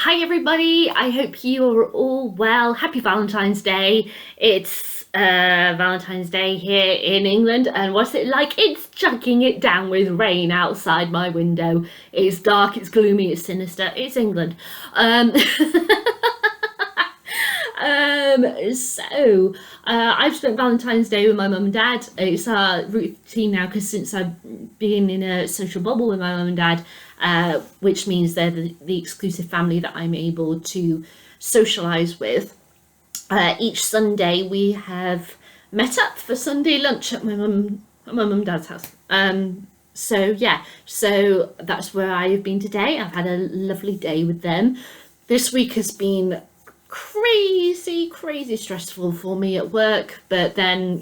Hi everybody, I hope you are all well. Happy Valentine's Day. It's Valentine's Day here in England, and what's it like? It's chucking it down with rain outside my window. It's dark, it's gloomy, it's sinister. It's England. Um, I've spent Valentine's Day with my mum and dad. It's our routine now because since I've been in a social bubble with my mum and dad, which means they're the exclusive family that I'm able to socialise with. Each Sunday we have met up for Sunday lunch at my mum and dad's house. So that's where I have been today. I've had a lovely day with them. This week has been crazy stressful for me at work, but then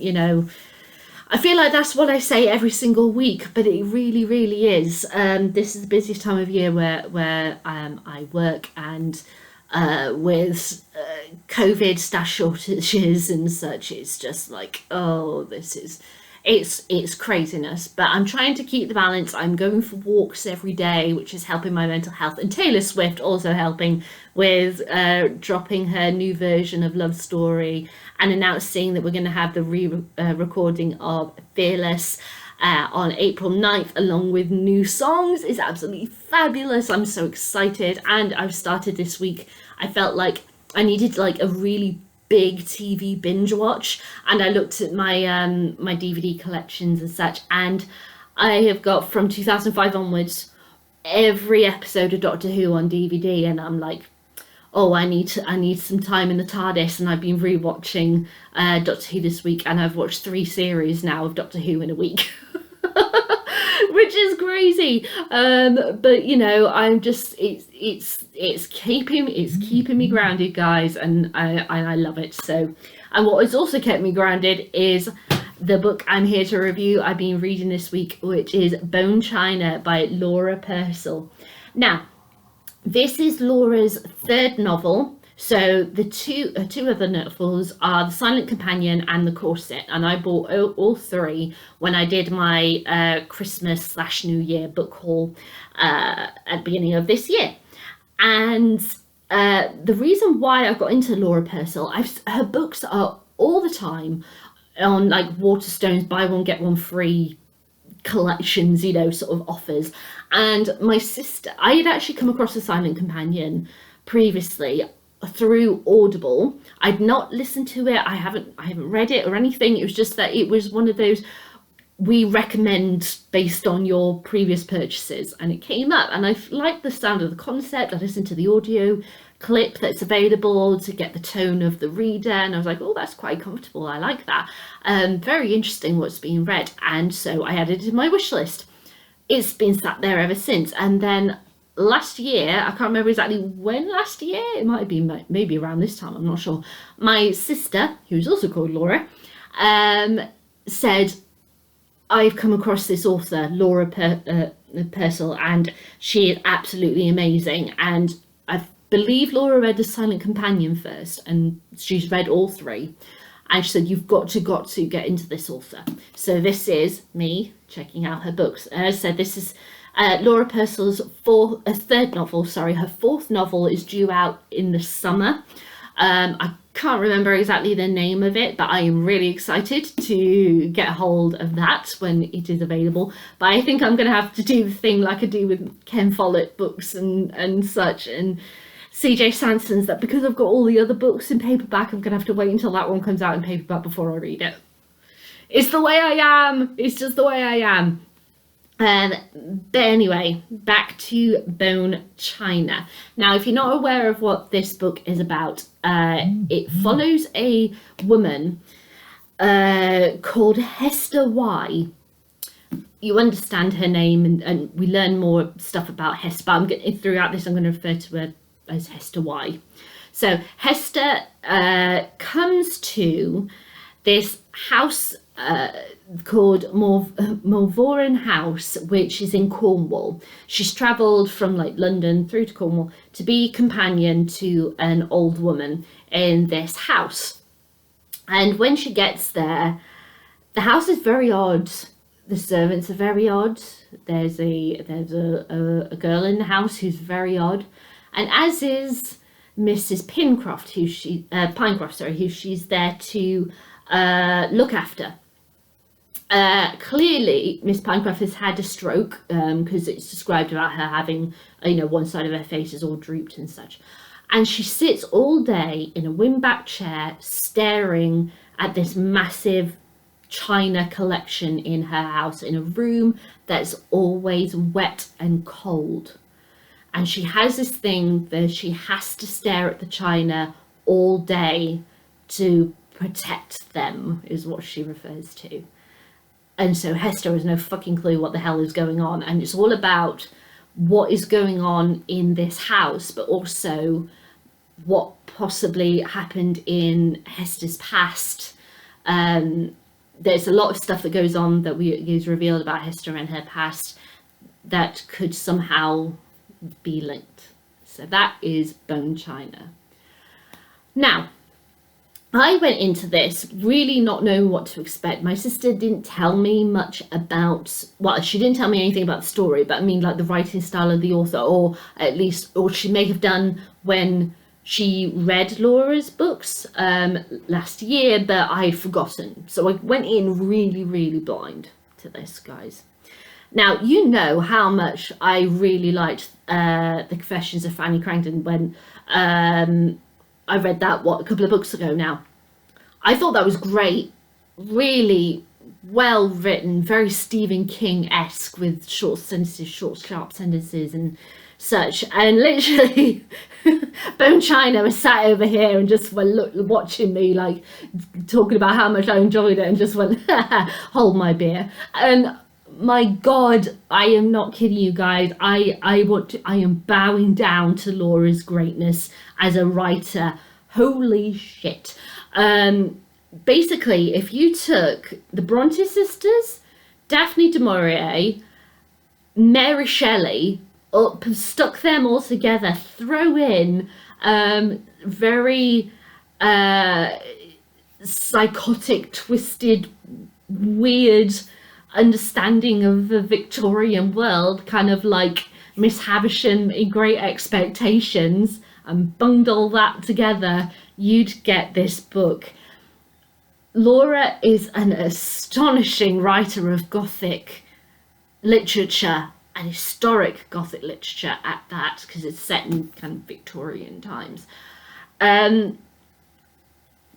I feel like that's what I say every single week, but it really is. This is the busiest time of year where I work, and with COVID staff shortages and such, it's just like, oh, it's craziness. But I'm trying to keep the balance. I'm going for walks every day, which is helping my mental health, and Taylor Swift also helping with dropping her new version of Love Story and announcing that we're going to have the recording of Fearless on April 9th along with new songs. Is absolutely fabulous. I'm so excited, and I've started this week. I felt like I needed like a really big TV binge watch, and I looked at my my DVD collections and such, and I have got from 2005 onwards every episode of Doctor Who on DVD, and I'm like, oh, I need some time in the TARDIS, and I've been rewatching Doctor Who this week, and I've watched 3 series now of Doctor Who in a week. Which is crazy, but I'm just it's keeping me grounded, guys, and I love it. So, and what has also kept me grounded is the book I'm here to review. I've been reading this week, which is Bone China by Laura Purcell. Now, this is Laura's 3rd novel. So the two other novels are The Silent Companion and The Corset, and I bought all 3 when I did my Christmas/New Year book haul at the beginning of this year. And the reason why I got into Laura Purcell, her books are all the time on like Waterstones buy one get one free collections, sort of offers. And my sister, I had actually come across The Silent Companion previously through Audible. I'd not listened to it. I haven't read it or anything. It was just that it was one of those we recommend based on your previous purchases, and it came up, and I liked the sound of the concept. I listened to the audio clip that's available to get the tone of the reader, and I was like, oh, that's quite comfortable. I like that. Very interesting what's being read, and so I added it to my wish list. It's been sat there ever since, and then last year, I can't remember exactly when last year, it might have been maybe around this time, I'm not sure, my sister, who's also called Laura, said, I've come across this author, Laura Purcell, and she is absolutely amazing. And I believe Laura read The Silent Companion first, and she's read all 3. And she said, you've got to get into this author. So this is me checking out her books. And as I said, this is Laura Purcell's 3rd novel. Sorry, her 4th novel is due out in the summer. I can't remember exactly the name of it, but I am really excited to get hold of that when it is available. But I think I'm going to have to do the thing like I do with Ken Follett books and such, and CJ Sanson's, that because I've got all the other books in paperback, I'm going to have to wait until that one comes out in paperback before I read it. It's the way I am. It's just the way I am. But anyway, back to Bone China. Now, if you're not aware of what this book is about, it follows a woman called Hester Y. You understand her name, and we learn more stuff about Hester, but throughout this I'm going to refer to her as Hester Y. So Hester comes to this house called Morvoran House, which is in Cornwall. She's travelled from like London through to Cornwall to be companion to an old woman in this house. And when she gets there, the house is very odd. The servants are very odd. There's a girl in the house who's very odd. and as is Mrs. Pincroft, who she's there to look after. Clearly, Miss Pincroft has had a stroke, because it's described about her having, one side of her face is all drooped and such. And she sits all day in a wingback chair staring at this massive china collection in her house in a room that's always wet and cold. And she has this thing that she has to stare at the china all day to protect them, is what she refers to. And so Hester has no fucking clue what the hell is going on. And it's all about what is going on in this house, but also what possibly happened in Hester's past. There's a lot of stuff that goes on that is revealed about Hester and her past that could somehow be linked. So that is Bone China. Now, I went into this really not knowing what to expect. My sister didn't tell me much about, well, she didn't tell me anything about the story, but I mean like the writing style of the author, or she may have done when she read Laura's books last year, but I had forgotten. So I went in really, really blind to this, guys. Now, you know how much I really liked The Confessions of Fanny Crankton when I read that, a couple of books ago now. I thought that was great, really well written, very Stephen King-esque with short, sharp sentences and such. And literally, Bone China was sat over here and just watching me, like talking about how much I enjoyed it, and just went, hold my beer. And my God, I am not kidding you guys. I am bowing down to Laura's greatness as a writer. Holy shit. Basically, if you took the Bronte sisters, Daphne du Maurier, Mary Shelley, stuck them all together, throw in very psychotic, twisted, weird understanding of the Victorian world, kind of like Miss Havisham in Great Expectations, and bundle that together, you'd get this book. Laura is an astonishing writer of Gothic literature, and historic Gothic literature at that, because it's set in kind of Victorian times. I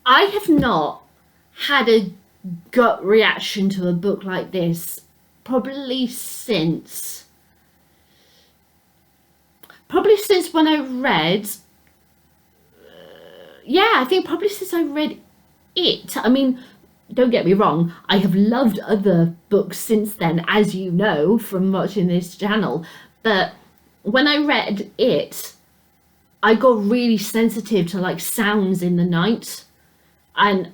have not had a gut reaction to a book like this probably since when I read I think probably since I read it. I mean, don't get me wrong, I have loved other books since then, as you know from watching this channel, but when I read it, I got really sensitive to like sounds in the night, and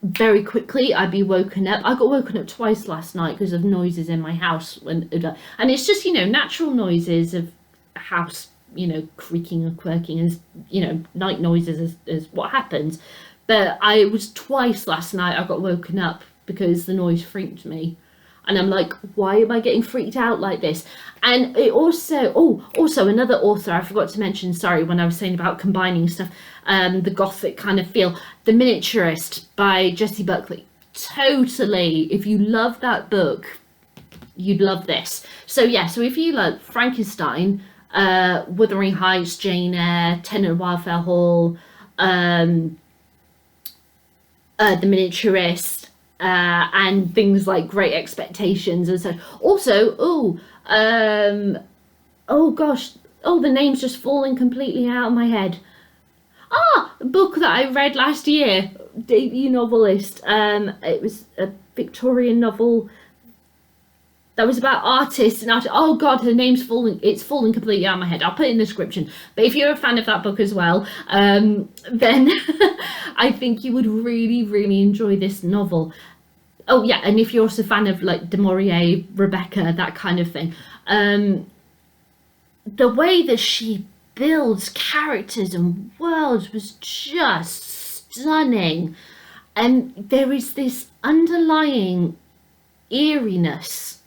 very quickly I'd be woken up. I got woken up twice last night because of noises in my house, and it's just, natural noises of a house, creaking and quirking, and night noises is what happens. But I was twice last night I got woken up because the noise freaked me, and I'm like, why am I getting freaked out like this? And it also another author I forgot to mention, sorry, when I was saying about combining stuff, the Gothic kind of feel, The Miniaturist by Jessie Buckley. Totally, if you love that book, you'd love this. So if you like Frankenstein, Wuthering Heights, Jane Eyre, Tenant of Wildfell Hall, The Miniaturist, and things like Great Expectations and so. Also, the name's just falling completely out of my head. A book that I read last year, debut novelist. It was a Victorian novel that was about artists and oh God, her name's falling. It's falling completely out of my head. I'll put it in the description. But if you're a fan of that book as well, then I think you would really, really enjoy this novel. Oh yeah, and if you're also a fan of like du Maurier, Rebecca, that kind of thing, the way that she builds characters and worlds was just stunning, and there is this underlying eeriness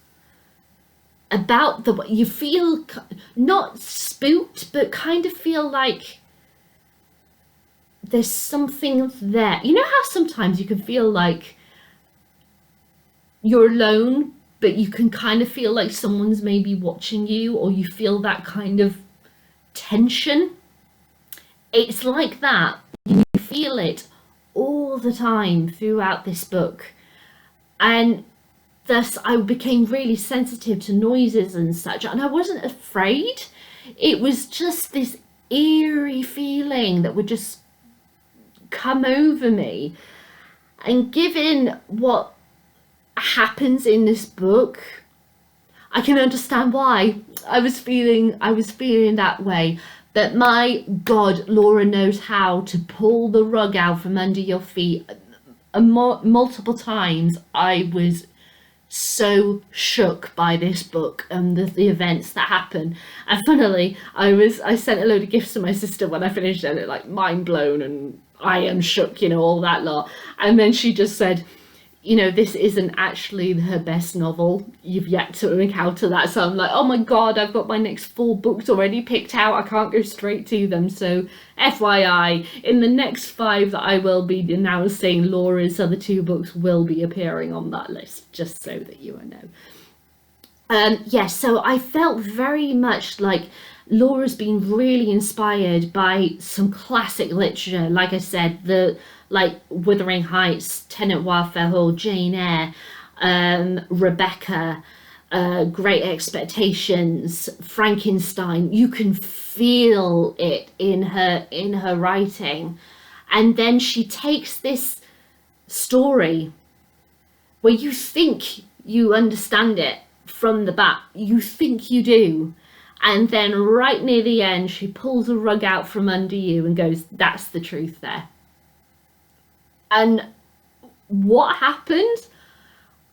about the, you feel not spooked, but kind of feel like there's something there. You know how sometimes you can feel like you're alone, but you can kind of feel like someone's maybe watching you, or you feel that kind of tension? It's like that. You feel it all the time throughout this book. And thus I became really sensitive to noises and such, and I wasn't afraid. It was just this eerie feeling that would just come over me. And given what happens in this book, I can understand why I was feeling that way. But my God, Laura knows how to pull the rug out from under your feet. Multiple times I was so shook by this book and the events that happen. And funnily, I sent a load of gifts to my sister when I finished it, like mind blown and I am shook, all that lot. And then she just said, this isn't actually her best novel. You've yet to encounter that. So I'm like, oh my God, I've got my next 4 books already picked out. I can't go straight to them. So FYI, in the next 5 that I will be announcing, Laura's other 2 books will be appearing on that list, just so that you know. So I felt very much like Laura's been really inspired by some classic literature. Like I said, Wuthering Heights, Tenet Wildfell Hall, Jane Eyre, Rebecca, Great Expectations, Frankenstein. You can feel it in her writing. And then she takes this story where you think you understand it from the back. You think you do. And then right near the end, she pulls a rug out from under you and goes, that's the truth there. And what happened,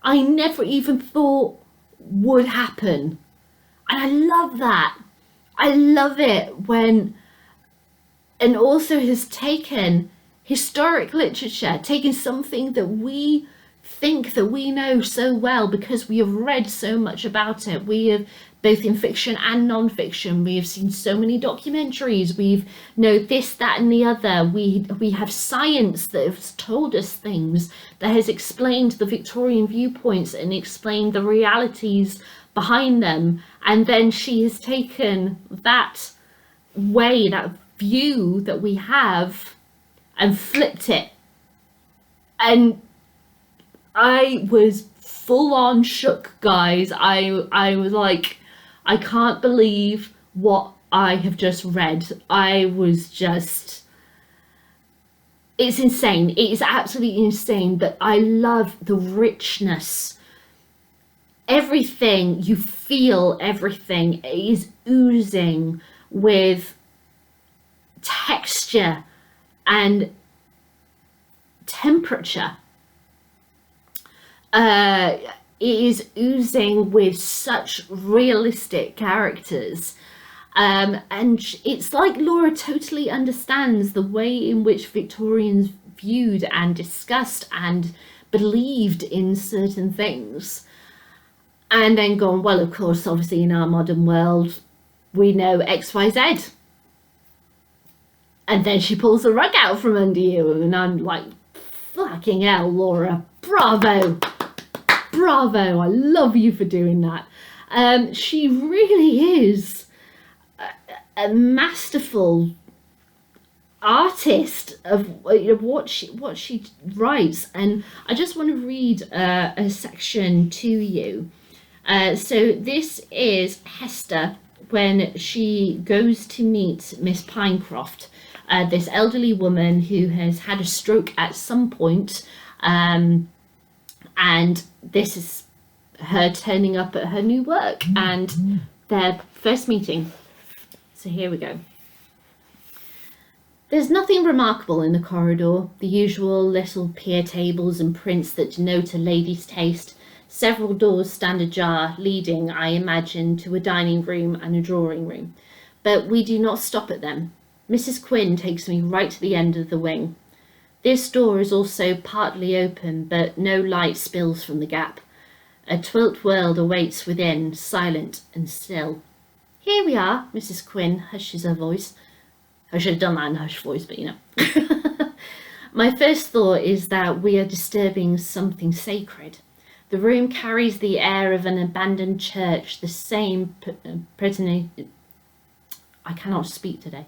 I never even thought would happen. And I love that. I love it when, and also has taken historic literature, taken something that we think that we know so well because we have read so much about it. We have, both in fiction and non-fiction, we have seen so many documentaries, we've know this, that and the other. We have science that has told us things, that has explained the Victorian viewpoints and explained the realities behind them. And then she has taken that way, that view that we have, and flipped it. And I was full on shook, guys. I was like, I can't believe what I have just read. I was just, it's insane. It is absolutely insane, but I love the richness. Everything, you feel everything is oozing with texture and temperature. It is oozing with such realistic characters. And it's like Laura totally understands the way in which Victorians viewed and discussed and believed in certain things. And then gone, well, of course, obviously in our modern world, we know XYZ. And then she pulls the rug out from under you. And I'm like, fucking hell, Laura, bravo. Bravo, I love you for doing that. She really is a masterful artist of what she writes. And I just want to read a section to you. So this is Hester when she goes to meet Miss Pinecroft, this elderly woman who has had a stroke at some point. And this is her turning up at her new work and their first meeting. So here we go. There's nothing remarkable in the corridor. The usual little pier tables and prints that denote a lady's taste. Several doors stand ajar, leading, I imagine, to a dining room and a drawing room. But we do not stop at them. Mrs. Quinn takes me right to the end of the wing. This door is also partly open, but no light spills from the gap. A twilit world awaits within, silent and still. Here we are, Mrs. Quinn hushes her voice. I should have done that in hush voice, but My first thought is that we are disturbing something sacred. The room carries the air of an abandoned church, the same I cannot speak today.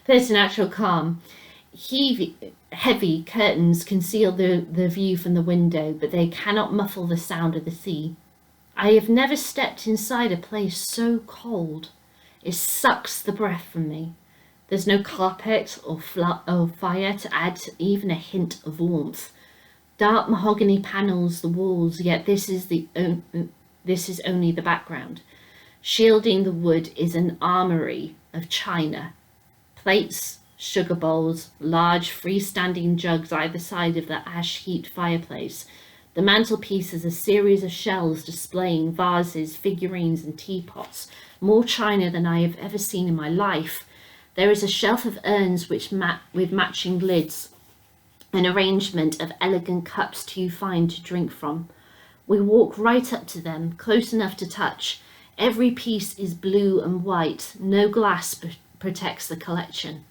Preternatural calm. Heavy curtains conceal the view from the window, but they cannot muffle the sound of the sea. I have never stepped inside a place so cold. It sucks the breath from me. There's no carpet or fire to add even a hint of warmth. Dark mahogany panels the walls, yet this is only the background. Shielding the wood is an armory of china. Plates, sugar bowls, large freestanding jugs either side of the ash-heaped fireplace. The mantelpiece is a series of shelves displaying vases, figurines and teapots, more china than I have ever seen in my life. There is a shelf of urns with matching lids, an arrangement of elegant cups too fine to drink from. We walk right up to them, close enough to touch. Every piece is blue and white. No glass protects the collection.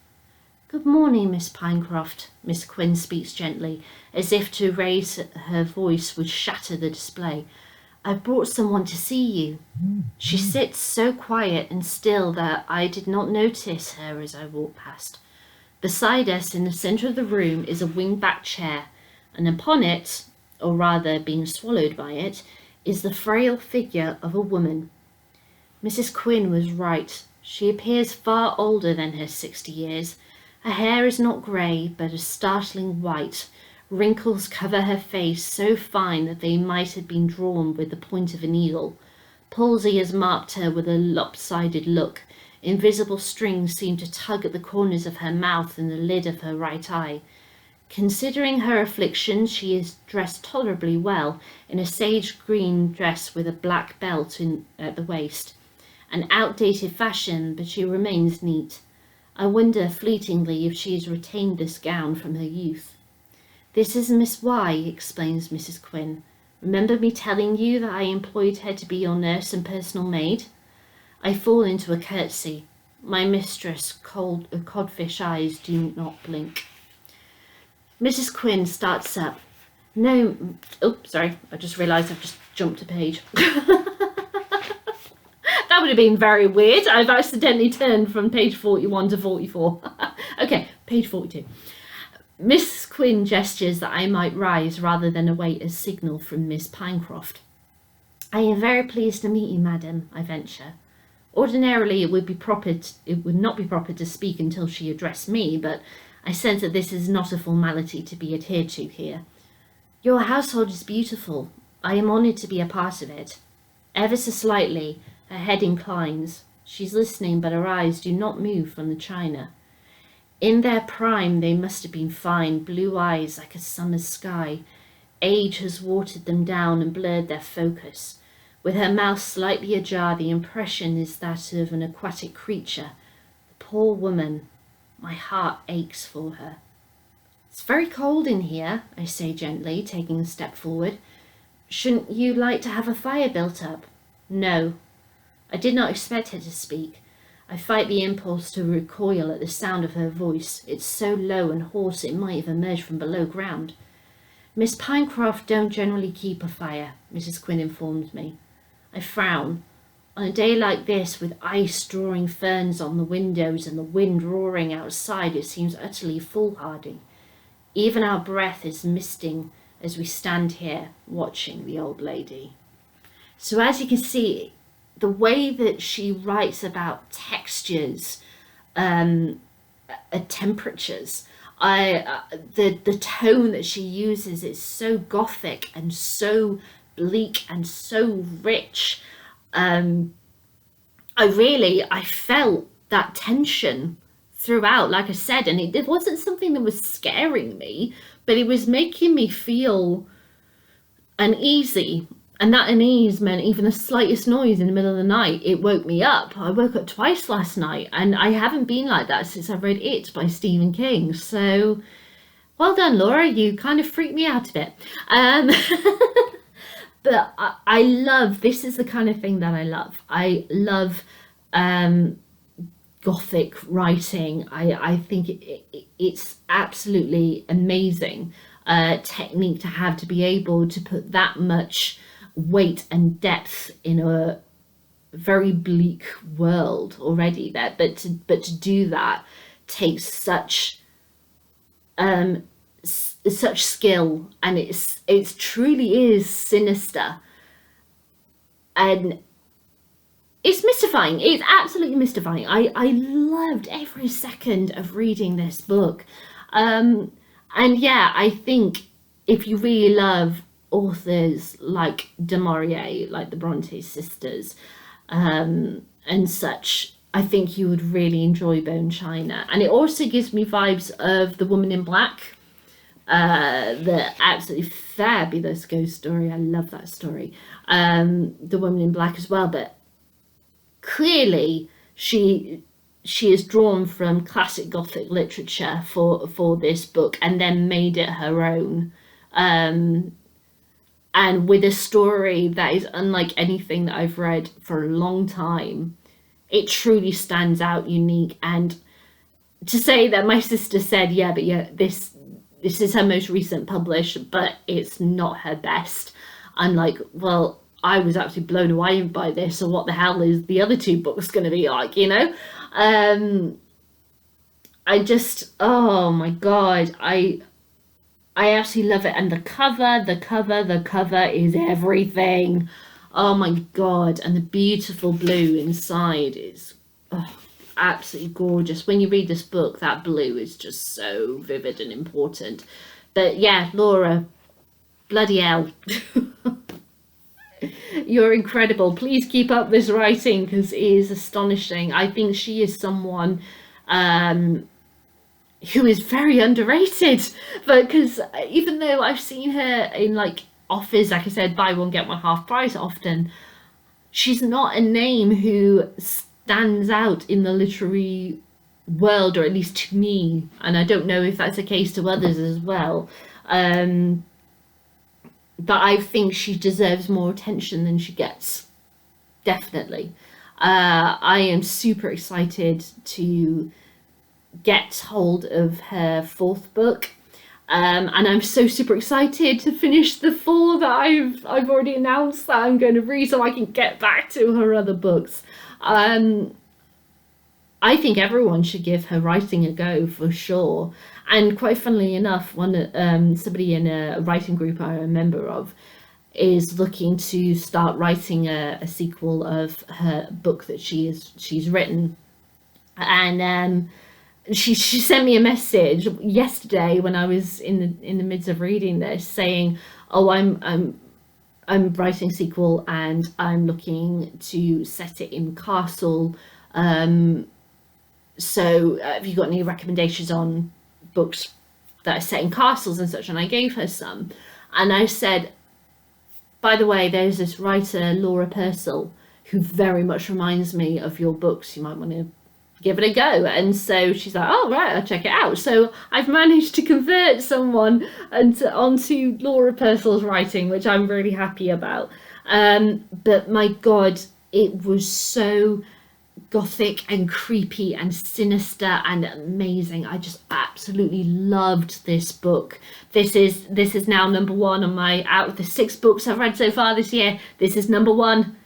Good morning, Miss Pinecroft. Miss Quinn speaks gently, as if to raise her voice would shatter the display. I've brought someone to see you. She sits so quiet and still that I did not notice her as I walked past. Beside us, in the centre of the room, is a wing-back chair, and upon it, or rather being swallowed by it, is the frail figure of a woman. Mrs. Quinn was right. She appears far older than her 60 years. Her hair is not grey, but a startling white. Wrinkles cover her face so fine that they might have been drawn with the point of a needle. Palsy has marked her with a lopsided look. Invisible strings seem to tug at the corners of her mouth and the lid of her right eye. Considering her affliction, she is dressed tolerably well, in a sage green dress with a black belt at the waist. An outdated fashion, but she remains neat. I wonder fleetingly if she has retained this gown from her youth. This is Miss Y, explains Mrs. Quinn. Remember me telling you that I employed her to be your nurse and personal maid? I fall into a curtsy. My mistress' codfish eyes do not blink. Mrs. Quinn starts up. No, sorry, I just realised I've just jumped a page. That would have been very weird. I've accidentally turned from page 41 to 44. Okay, page 42. Miss Quinn gestures that I might rise rather than await a signal from Miss Pinecroft. I am very pleased to meet you, madam, I venture. Ordinarily, it would not be proper to speak until she addressed me, but I sense that this is not a formality to be adhered to here. Your household is beautiful. I am honoured to be a part of it. Ever so slightly, her head inclines. She's listening, but her eyes do not move from the china. In their prime, they must have been fine, blue eyes like a summer's sky. Age has watered them down and blurred their focus. With her mouth slightly ajar, the impression is that of an aquatic creature. The poor woman. My heart aches for her. It's very cold in here, I say gently, taking a step forward. Shouldn't you like to have a fire built up? No. I did not expect her to speak. I fight the impulse to recoil at the sound of her voice. It's so low and hoarse it might have emerged from below ground. Miss Pinecroft don't generally keep a fire, Mrs. Quinn informed me. I frown. On a day like this, with ice drawing ferns on the windows and the wind roaring outside, it seems utterly foolhardy. Even our breath is misting as we stand here watching the old lady. So as you can see, the way that she writes about textures, temperatures, the tone that she uses is so gothic and so bleak and so rich. I felt that tension throughout, like I said, and it wasn't something that was scaring me, but it was making me feel uneasy. And that unease meant even the slightest noise in the middle of the night, it woke me up. I woke up twice last night, and I haven't been like that since I read It by Stephen King. So, well done, Laura. You kind of freaked me out a bit. but I love, this is the kind of thing that I love Gothic writing. I think it's absolutely amazing technique to have, to be able to put that much weight and depth in a very bleak world already there, but to do that takes such such skill, and it's truly is sinister, and it's mystifying. It's absolutely mystifying. I loved every second of reading this book. And yeah, I think if you really love authors like du Maurier, like the Bronte sisters, and such, I think you would really enjoy Bone China. And it also gives me vibes of The Woman in Black, the absolutely fabulous ghost story. I love that story. The Woman in Black as well, but clearly she is drawn from classic Gothic literature for this book, and then made it her own, and with a story that is unlike anything that I've read for a long time. It truly stands out, unique. And to say that my sister said, yeah, but yeah, this is her most recent publish, but it's not her best. I'm like, well, I was absolutely blown away by this, so what the hell is the other two books going to be like, you know? I just, oh my God, I absolutely love it. And the cover is everything. Oh my God. And the beautiful blue inside is absolutely gorgeous. When you read this book, that blue is just so vivid and important. But yeah, Laura, bloody hell. You're incredible. Please keep up this writing, because it is astonishing. I think she is someone who is very underrated, but because even though I've seen her in like offers, like I said, buy one get one half price often, she's not a name who stands out in the literary world, or at least to me, and I don't know if that's the case to others as well. But I think she deserves more attention than she gets, definitely. I am super excited to get hold of her fourth book, and I'm so super excited to finish the 4 that I've already announced that I'm going to read, so I can get back to her other books. I think everyone should give her writing a go, for sure. And quite funnily enough, somebody in a writing group I'm a member of is looking to start writing a sequel of her book that she's written, and she sent me a message yesterday when I was in the midst of reading this, saying, "Oh, I'm writing a sequel, and I'm looking to set it in castle. So have you got any recommendations on books that are set in castles and such?" And I gave her some, and I said, by the way, there's this writer, Laura Purcell, who very much reminds me of your books. You might want to give it a go. And so she's like, oh right, I'll check it out. So I've managed to convert someone onto Laura Purcell's writing, which I'm really happy about. But my God, it was so Gothic and creepy and sinister and amazing. I just absolutely loved this book. This is now number 1 on my, out of the 6 books I've read so far this year, this is number 1.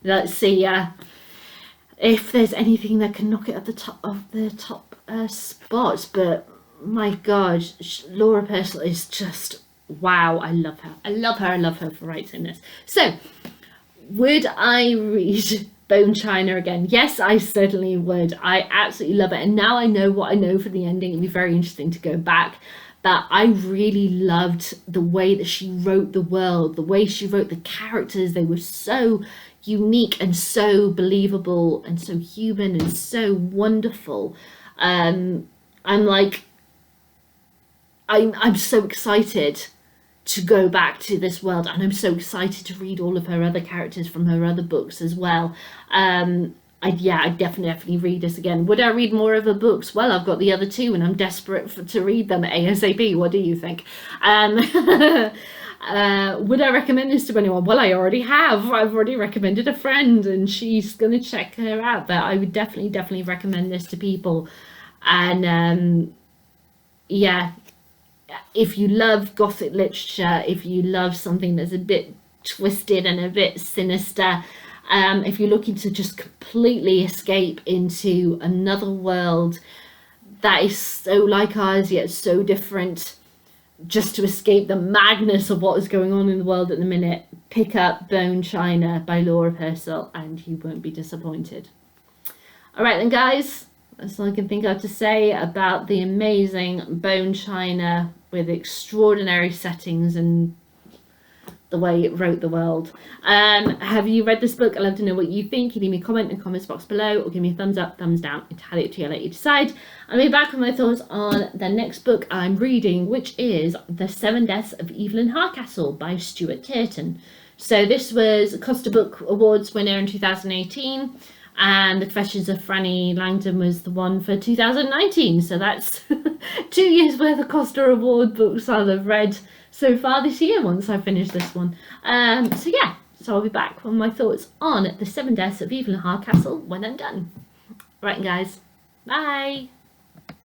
Let's see if there's anything that can knock it at the top of the top spots. But my God, Laura Purcell is just wow. I love her for writing this. So would I read Bone China again? Yes, I certainly would. I absolutely love it, and now I know what I know for the ending. It'd be very interesting to go back, but I really loved the way that she wrote the world, the way she wrote the characters. They were so unique and so believable and so human and so wonderful. I'm so excited to go back to this world, and I'm so excited to read all of her other characters from her other books as well. I'd definitely read this again. Would I read more of her books? Well, I've got the other 2 and I'm desperate to read them ASAP. What do you think? Would I recommend this to anyone? Well, I already have. I've already recommended a friend and she's going to check her out. But I would definitely recommend this to people. And yeah, if you love Gothic literature, if you love something that's a bit twisted and a bit sinister, if you're looking to just completely escape into another world that is so like ours yet so different, just to escape the madness of what is going on in the world at the minute, pick up Bone China by Laura Purcell and you won't be disappointed. All right then, guys, that's all I can think of to say about the amazing Bone China with extraordinary settings and the way it wrote the world. Have you read this book? I'd love to know what you think. You leave me a comment in the comments box below or give me a thumbs up, thumbs down, entirely up to you, let you decide. I'll be back with my thoughts on the next book I'm reading, which is The 7 Deaths of Evelyn Hardcastle by Stuart Turton. So this was Costa Book Awards winner in 2018 and The Confessions of Franny Langdon was the one for 2019. So that's 2 years worth of Costa Award books I'll have read so far this year once I finish this one. So yeah, so I'll be back with my thoughts on The 7 Deaths of Evelyn Hardcastle when I'm done. Right guys, bye.